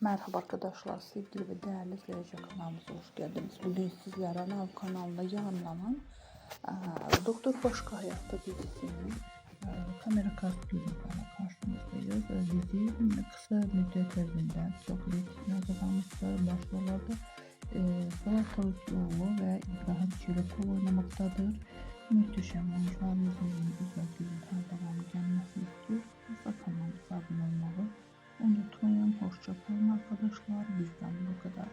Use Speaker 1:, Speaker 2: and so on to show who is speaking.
Speaker 1: Merhaba arkadaşlar, sevgili ve değerli izleyici kanalımıza hoş geldiniz. Bugün sizlere Anav kanalında yayınlanan Doktor Başka Hayatta dizisinin kamera karşılığıyla karşınızdayız. Dizi kısa müddet evinden çok reytingler kazanmıştır. Başrollerde Polat Tavukluoğlu ve İbrahim Çelikov oynamaktadır. Muhteşem oyuncularımızın güzel filmler devamı gelmesini istiyorsanız kanalımıza abone olmayı unutmayın. Hoşça kalın arkadaşlar. Bizden bu kadar.